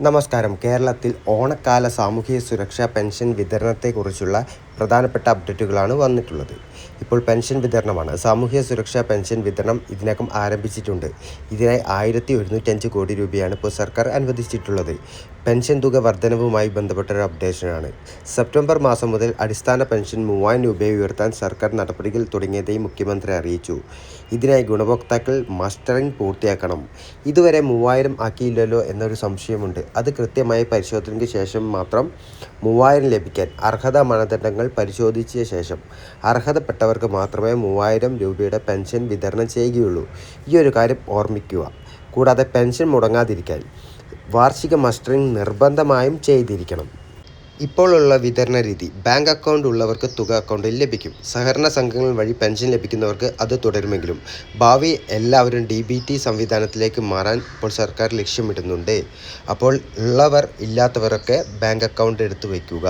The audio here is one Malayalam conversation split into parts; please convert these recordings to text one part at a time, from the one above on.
നമസ്കാരം. കേരളത്തിൽ ഓണക്കാല സാമൂഹിക സുരക്ഷാ പെൻഷൻ വിതരണത്തെക്കുറിച്ചുള്ള പ്രധാനപ്പെട്ട അപ്ഡേറ്റുകളാണ് വന്നിട്ടുള്ളത്. ഇപ്പോൾ പെൻഷൻ വിതരണമാണ്. സാമൂഹിക സുരക്ഷാ പെൻഷൻ വിതരണം ഇതിനകം ആരംഭിച്ചിട്ടുണ്ട്. ഇതിനായി 1105 കോടി രൂപയാണ് ഇപ്പോൾ സർക്കാർ അനുവദിച്ചിട്ടുള്ളത്. പെൻഷൻ തുക വർധനവുമായി ബന്ധപ്പെട്ട ഒരു അപ്ഡേഷനാണ്. സെപ്റ്റംബർ മാസം മുതൽ അടിസ്ഥാന പെൻഷൻ 3000 രൂപയായി ഉയർത്താൻ സർക്കാർ നടപടികൾ തുടങ്ങിയതായി മുഖ്യമന്ത്രി അറിയിച്ചു. ഇതിനായി ഗുണഭോക്താക്കൾ മസ്റ്ററിംഗ് പൂർത്തിയാക്കണം. ഇതുവരെ 3000 ആക്കിയില്ലല്ലോ എന്നൊരു സംശയമുണ്ട്. അത് കൃത്യമായ പരിശോധനയ്ക്ക് ശേഷം മാത്രം 3000 ലഭിക്കാൻ അർഹതാ മാനദണ്ഡങ്ങൾ പരിശോധിച്ച ശേഷം അർഹതപ്പെട്ടവർക്ക് മാത്രമേ 3000 രൂപയുടെ പെൻഷൻ വിതരണം ചെയ്യുകയുള്ളൂ. ഈ ഒരു കാര്യം ഓർമ്മിക്കുക. കൂടാതെ പെൻഷൻ മുടങ്ങാതിരിക്കാൻ വാർഷിക മസ്റ്ററിംഗ് നിർബന്ധമായും ചെയ്തിരിക്കണം. ഇപ്പോഴുള്ള വിതരണ രീതി ബാങ്ക് അക്കൗണ്ട് ഉള്ളവർക്ക് തുക അക്കൗണ്ടിൽ ലഭിക്കും. സഹകരണ സംഘങ്ങൾ വഴി പെൻഷൻ ലഭിക്കുന്നവർക്ക് അത് തുടരുമെങ്കിലും ഭാവി എല്ലാവരും DBT സംവിധാനത്തിലേക്ക് മാറാൻ ഇപ്പോൾ സർക്കാർ ലക്ഷ്യമിടുന്നുണ്ട്. അപ്പോൾ ഉള്ളവർ ഇല്ലാത്തവരൊക്കെ ബാങ്ക് അക്കൗണ്ട് എടുത്തു വയ്ക്കുക.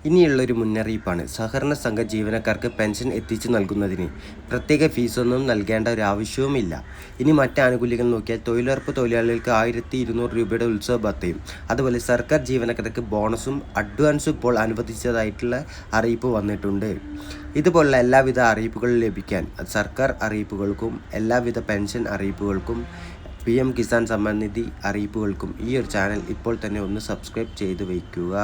ഇനിയുള്ളൊരു മുന്നറിയിപ്പാണ്. സഹകരണ സംഘ ജീവനക്കാർക്ക് പെൻഷൻ എത്തിച്ചു നൽകുന്നതിന് പ്രത്യേക ഫീസൊന്നും നൽകേണ്ട ഒരു ആവശ്യവുമില്ല. ഇനി മറ്റ് ആനുകൂല്യങ്ങൾ നോക്കിയാൽ തൊഴിലുറപ്പ് തൊഴിലാളികൾക്ക് 1200 രൂപയുടെ ഉത്സവ ഭത്തയും അതുപോലെ സർക്കാർ ജീവനക്കാർക്ക് ബോണസും അഡ്വാൻസും ഇപ്പോൾ അനുവദിച്ചതായിട്ടുള്ള അറിയിപ്പ് വന്നിട്ടുണ്ട്. ഇതുപോലുള്ള എല്ലാവിധ അറിയിപ്പുകളും ലഭിക്കാൻ സർക്കാർ അറിയിപ്പുകൾക്കും എല്ലാവിധ പെൻഷൻ അറിയിപ്പുകൾക്കും PM കിസാൻ സമ്മാൻ നിധി അറിയിപ്പുകൾക്കും ഈ ഒരു ചാനൽ ഇപ്പോൾ തന്നെ ഒന്ന് സബ്സ്ക്രൈബ് ചെയ്ത് വയ്ക്കുക.